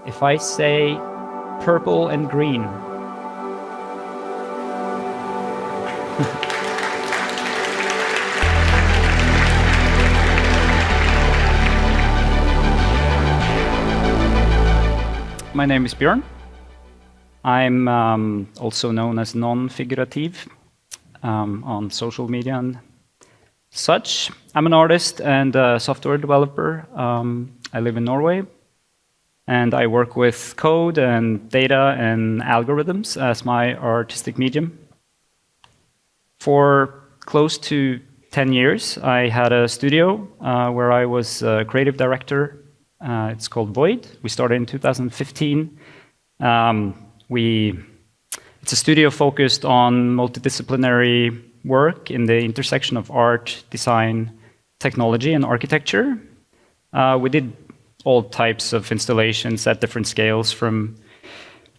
If I say purple and green. My name is Björn. I'm also known as nonfigurativ on social media and such. I'm an artist and a software developer. I live in Norway, and I work with code and data and algorithms as my artistic medium. For close to 10 years, I had a studio where I was a creative director. It's called Void. We started in 2015. It's a studio focused on multidisciplinary work in the intersection of art, design, technology, and architecture. We did all types of installations at different scales, from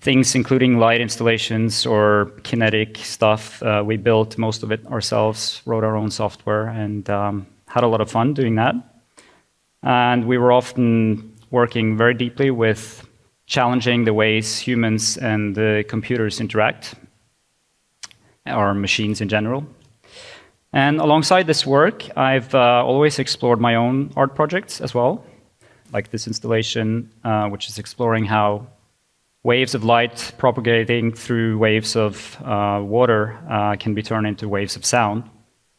things including light installations or kinetic stuff. We built most of it ourselves, wrote our own software, and had a lot of fun doing that. And we were often working very deeply with challenging the ways humans and the computers interact, or machines in general. And alongside this work, I've always explored my own art projects as well, like this installation, which is exploring how waves of light propagating through waves of water can be turned into waves of sound.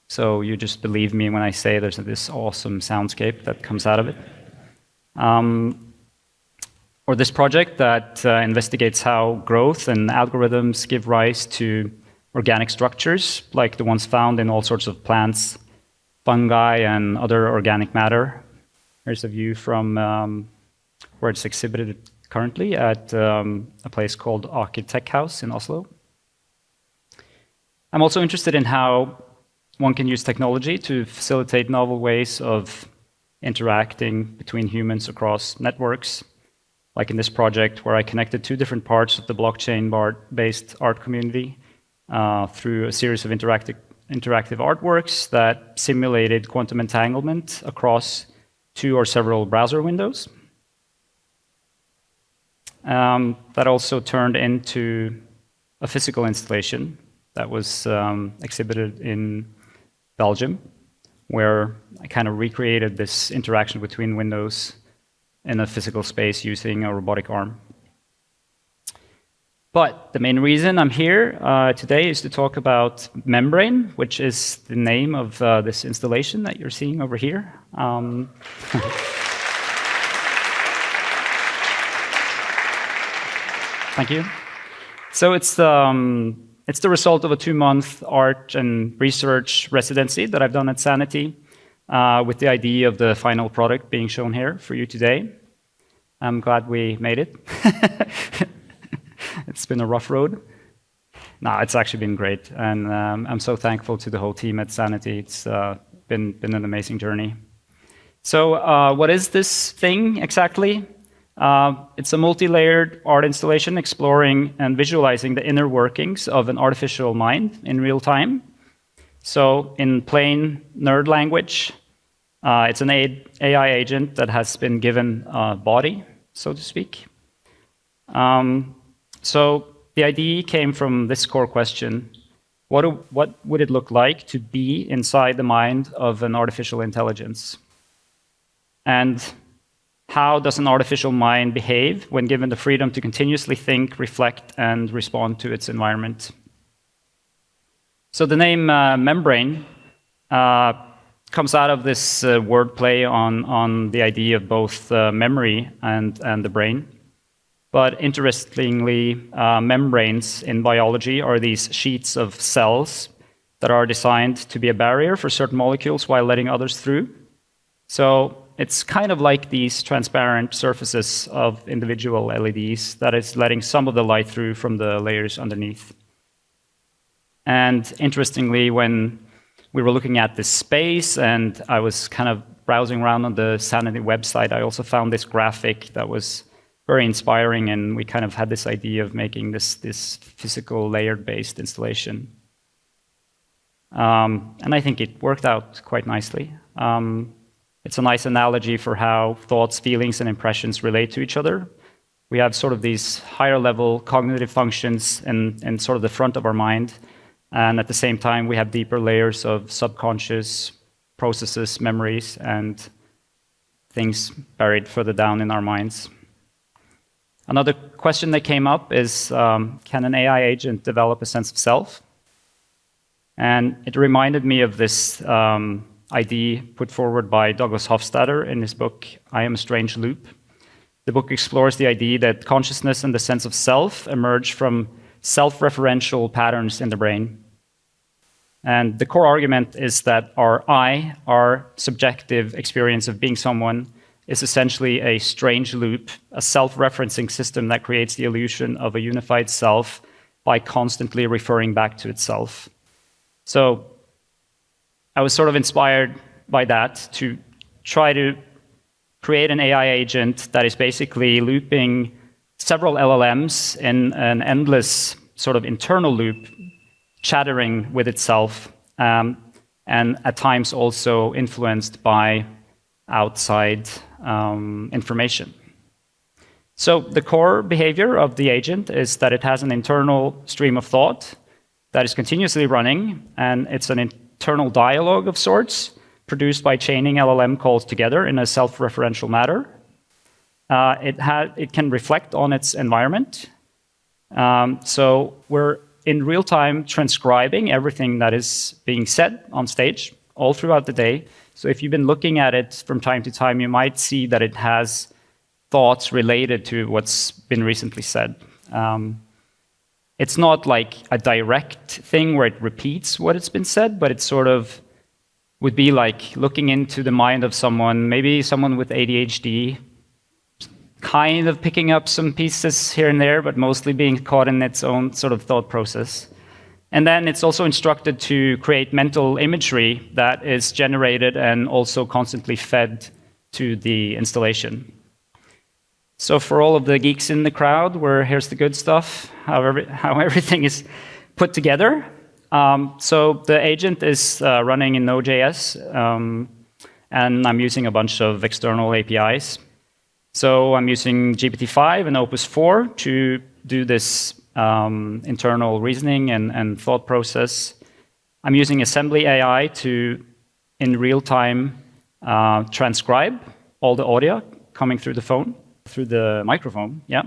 So you just believe me when I say there's this awesome soundscape that comes out of it. Or this project that investigates how growth and algorithms give rise to organic structures, like the ones found in all sorts of plants, fungi, and other organic matter. Here's a view from where it's exhibited currently at a place called Architect House in Oslo. I'm also interested in how one can use technology to facilitate novel ways of interacting between humans across networks, like in this project where I connected two different parts of the blockchain-based art community through a series of interactive artworks that simulated quantum entanglement across two or several browser windows. That also turned into a physical installation that was exhibited in Belgium, where I kind of recreated this interaction between windows in a physical space using a robotic arm. But the main reason I'm here today is to talk about Membrane, which is the name of this installation that you're seeing over here. Thank you. So it's the result of a 2-month art and research residency that I've done at Sanity, with the idea of the final product being shown here for you today. I'm glad we made it. It's been a rough road. No, it's actually been great, and I'm so thankful to the whole team at Sanity. It's been an amazing journey. So what is this thing exactly? It's a multi-layered art installation exploring and visualizing the inner workings of an artificial mind in real time. So in plain nerd language, it's an AI agent that has been given a body, so to speak. So the idea came from this core question: what would it look like to be inside the mind of an artificial intelligence? And how does an artificial mind behave when given the freedom to continuously think, reflect, and respond to its environment? So the name Membrane comes out of this wordplay on the idea of both memory and the brain. But interestingly, membranes in biology are these sheets of cells that are designed to be a barrier for certain molecules while letting others through. So it's kind of like these transparent surfaces of individual LEDs that is letting some of the light through from the layers underneath. And interestingly, when we were looking at this space and I was kind of browsing around on the Sanity website, I also found this graphic that was very inspiring, and we kind of had this idea of making this physical layered-based installation. And I think it worked out quite nicely. It's a nice analogy for how thoughts, feelings, and impressions relate to each other. We have sort of these higher level cognitive functions in sort of the front of our mind. And at the same time, we have deeper layers of subconscious processes, memories, and things buried further down in our minds. Another question that came up is, can an AI agent develop a sense of self? And it reminded me of this idea put forward by Douglas Hofstadter in his book, I Am a Strange Loop. The book explores the idea that consciousness and the sense of self emerge from self-referential patterns in the brain. And the core argument is that our subjective experience of being someone, is essentially a strange loop, a self-referencing system that creates the illusion of a unified self by constantly referring back to itself. So I was sort of inspired by that to try to create an AI agent that is basically looping several LLMs in an endless sort of internal loop, chattering with itself, and at times also influenced by outside information. So the core behavior of the agent is that it has an internal stream of thought that is continuously running, and it's an internal dialogue of sorts produced by chaining LLM calls together in a self-referential manner. It can reflect on its environment. So we're in real time transcribing everything that is being said on stage all throughout the day. So if you've been looking at it from time to time, you might see that it has thoughts related to what's been recently said. It's not like a direct thing where it repeats what it's been said, but it sort of would be like looking into the mind of someone, maybe someone with ADHD, kind of picking up some pieces here and there, but mostly being caught in its own sort of thought process. And then it's also instructed to create mental imagery that is generated and also constantly fed to the installation. So for all of the geeks in the crowd, here's the good stuff, how everything is put together. So the agent is running in Node.js, and I'm using a bunch of external APIs. So I'm using GPT-5 and Opus 4 to do this internal reasoning and thought process. I'm using Assembly AI to, in real time, transcribe all the audio coming through the microphone, yeah.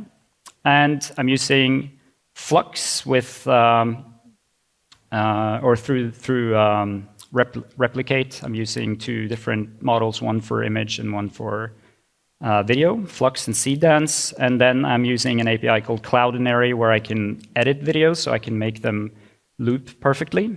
And I'm using Flux with, through Replicate. I'm using two different models, one for image and one for video, Flux and Seedance. And then I'm using an API called Cloudinary where I can edit videos so I can make them loop perfectly.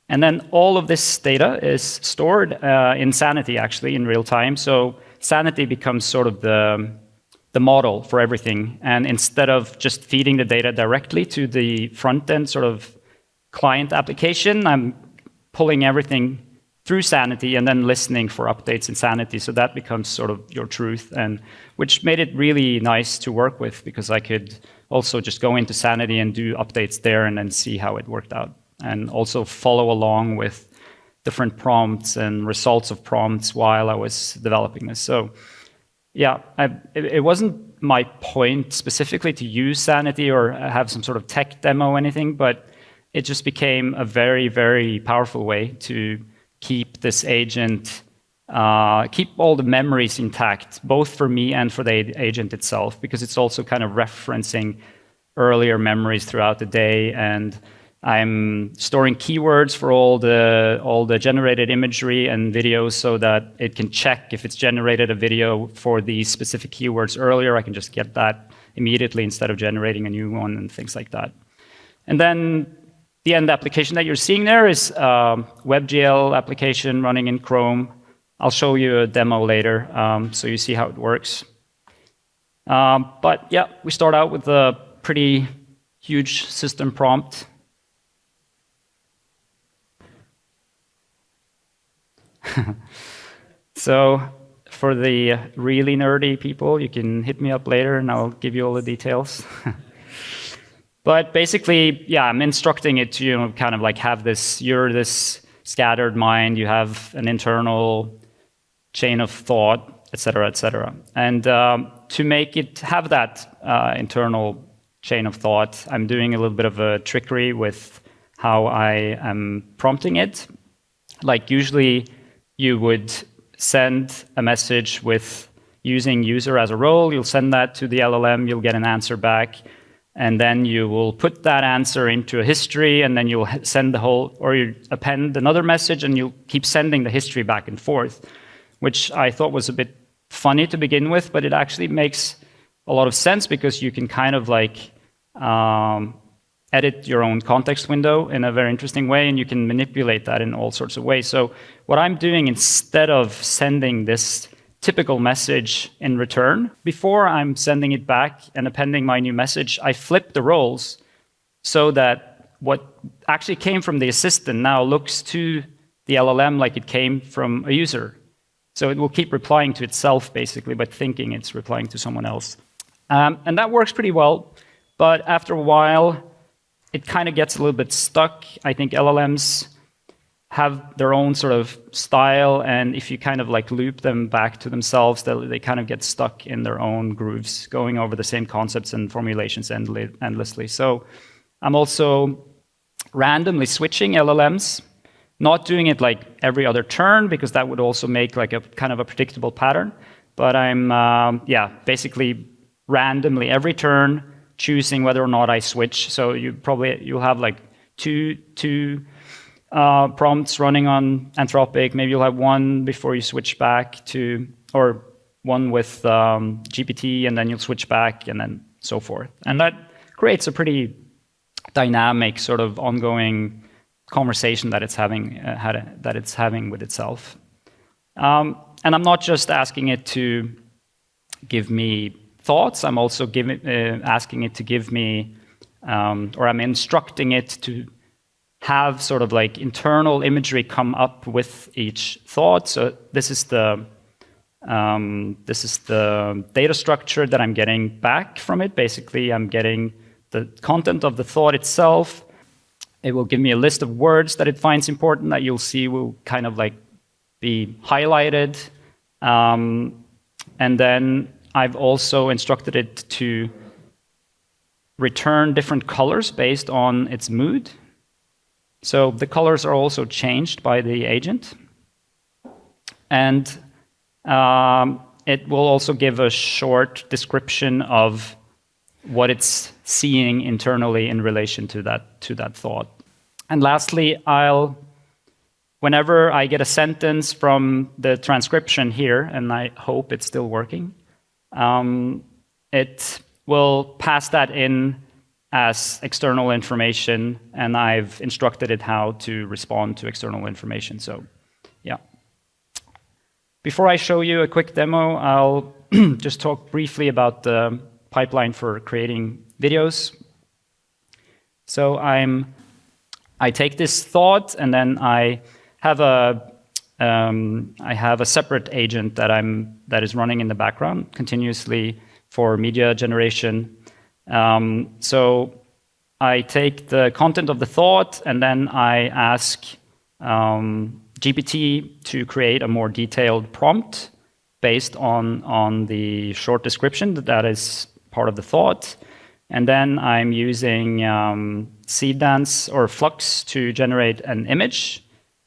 And then all of this data is stored in Sanity, actually, in real time. So Sanity becomes sort of the model for everything. And instead of just feeding the data directly to the front-end sort of client application, I'm pulling everything through Sanity and then listening for updates in Sanity. So that becomes sort of your truth, and which made it really nice to work with because I could also just go into Sanity and do updates there and then see how it worked out. And also follow along with different prompts and results of prompts while I was developing this. So yeah, it wasn't my point specifically to use Sanity or have some sort of tech demo or anything, but it just became a very, very powerful way to keep this agent, keep all the memories intact, both for me and for the agent itself, because it's also kind of referencing earlier memories throughout the day, and I'm storing keywords for all the generated imagery and videos so that it can check if it's generated a video for these specific keywords earlier. I can just get that immediately instead of generating a new one and things like that. And then the end application that you're seeing there is a WebGL application running in Chrome. I'll show you a demo later so you see how it works. But yeah, we start out with a pretty huge system prompt. So for the really nerdy people, you can hit me up later and I'll give you all the details. But basically, yeah, I'm instructing it to, kind of like have this, you're this scattered mind, you have an internal chain of thought, et cetera, et cetera. And to make it have that internal chain of thought, I'm doing a little bit of a trickery with how I am prompting it. Like usually you would send a message with using user as a role, you'll send that to the LLM, you'll get an answer back, and then you will put that answer into a history, and then you'll send the whole, or you append another message, and you'll keep sending the history back and forth, which I thought was a bit funny to begin with, but it actually makes a lot of sense because you can kind of like edit your own context window in a very interesting way, and you can manipulate that in all sorts of ways. So what I'm doing, instead of sending this typical message in return, before I'm sending it back and appending my new message, I flip the roles so that what actually came from the assistant now looks to the LLM like it came from a user. So it will keep replying to itself, basically, but thinking it's replying to someone else. And that works pretty well, but after a while, it kind of gets a little bit stuck. I think LLMs have their own sort of style, and if you kind of like loop them back to themselves, they kind of get stuck in their own grooves, going over the same concepts and formulations endlessly. So I'm also randomly switching LLMs, not doing it like every other turn, because that would also make like a kind of a predictable pattern. But I'm basically randomly every turn choosing whether or not I switch. So you'll have like two prompts running on Anthropic. Maybe you'll have one before you switch back to, or one with GPT, and then you'll switch back, and then so forth. And that creates a pretty dynamic sort of ongoing conversation that it's having with itself. And I'm not just asking it to give me thoughts. I'm also asking it to give me, or I'm instructing it to have sort of like internal imagery come up with each thought. So this is the data structure that I'm getting back from it. Basically, I'm getting the content of the thought itself. It will give me a list of words that it finds important that you'll see will kind of like be highlighted. And then I've also instructed it to return different colors based on its mood. So the colors are also changed by the agent. And it will also give a short description of what it's seeing internally in relation to that thought. And lastly, whenever I get a sentence from the transcription here, and I hope it's still working, it will pass that in as external information, and I've instructed it how to respond to external information. So, yeah. Before I show you a quick demo, I'll just talk briefly about the pipeline for creating videos. So I take this thought, and then I have a separate agent that is running in the background continuously for media generation. So I take the content of the thought, and then I ask GPT to create a more detailed prompt based on the short description that is part of the thought. And then I'm using seedance or flux to generate an image.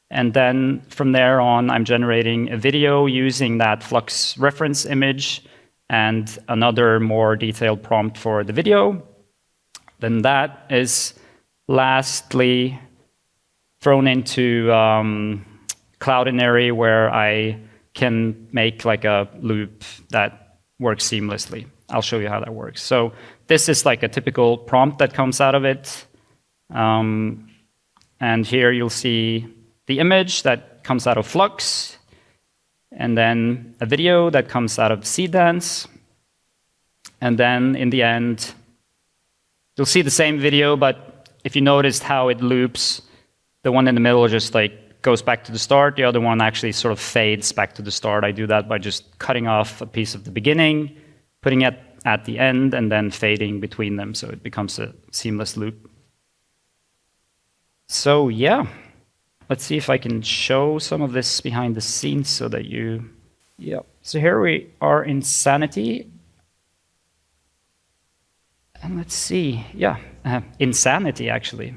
And then from there on, I'm generating a video using that flux reference image and another more detailed prompt for the video. Then that is lastly thrown into Cloudinary, where I can make like a loop that works seamlessly. I'll show you how that works. So this is like a typical prompt that comes out of it. And here you'll see the image that comes out of Flux, and then a video that comes out of Seedance. And then in the end, you'll see the same video, but if you noticed how it loops, the one in the middle just like goes back to the start. The other one actually sort of fades back to the start. I do that by just cutting off a piece of the beginning, putting it at the end, and then fading between them, so it becomes a seamless loop. So yeah, let's see if I can show some of this behind the scenes so that you... Yeah, so here we are in Sanity, let's see. Yeah, insanity, actually.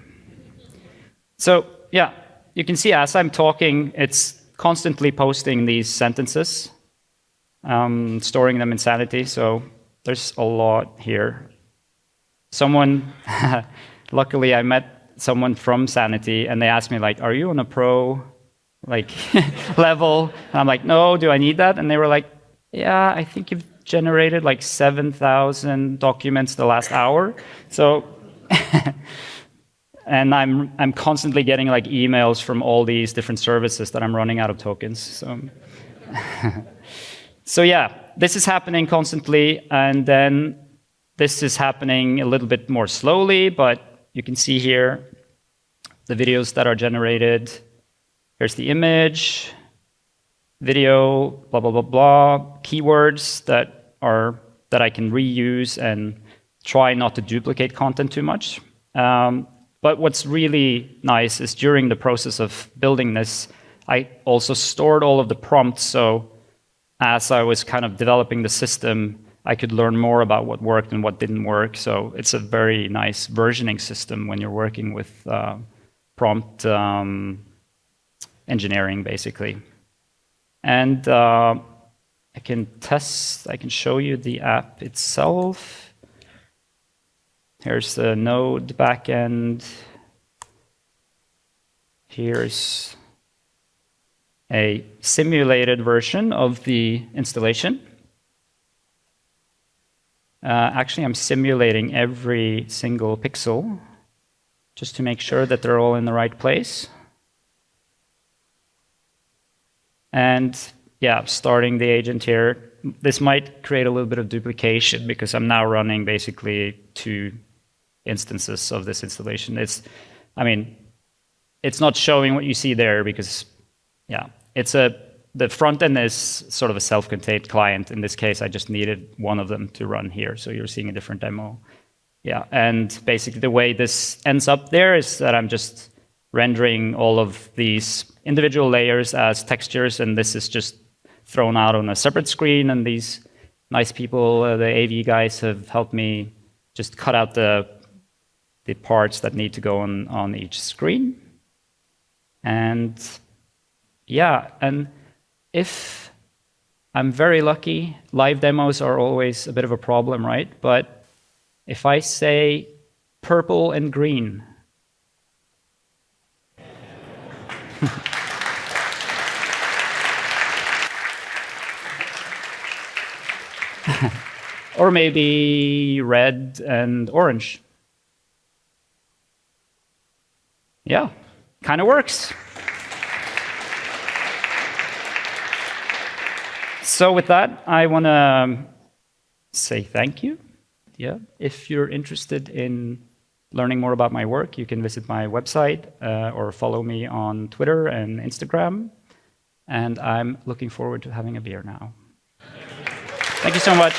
So, yeah, you can see as I'm talking, it's constantly posting these sentences, storing them in Sanity. So there's a lot here. Someone, luckily I met someone from Sanity, and they asked me, like, are you on a pro level? And I'm like, no, do I need that? And they were like, yeah, I think you've generated like 7,000 documents the last hour. So, and I'm constantly getting like emails from all these different services that I'm running out of tokens. So, so yeah, this is happening constantly, and then this is happening a little bit more slowly, but you can see here the videos that are generated. Here's the image, video, blah, blah, blah, blah, keywords that I can reuse and try not to duplicate content too much. But what's really nice is during the process of building this, I also stored all of the prompts, so as I was kind of developing the system, I could learn more about what worked and what didn't work. So it's a very nice versioning system when you're working with prompt engineering, basically. And I can show you the app itself. Here's the Node backend. Here's a simulated version of the installation. Actually, I'm simulating every single pixel just to make sure that they're all in the right place. And yeah, starting the agent here. This might create a little bit of duplication because I'm now running basically 2 instances of this installation. I mean, it's not showing what you see there because, yeah, the front end is sort of a self-contained client. In this case, I just needed one of them to run here. So you're seeing a different demo. Yeah, and basically the way this ends up there is that I'm just rendering all of these individual layers as textures, and this is just thrown out on a separate screen, and these nice people, the AV guys, have helped me just cut out the parts that need to go on each screen. And yeah, and if I'm very lucky, live demos are always a bit of a problem, right? But if I say purple and green, or maybe red and orange. Yeah, kind of works. So with that, I want to say thank you. Yeah, if you're interested in learning more about my work, you can visit my website or follow me on Twitter and Instagram. And I'm looking forward to having a beer now. Thank you so much.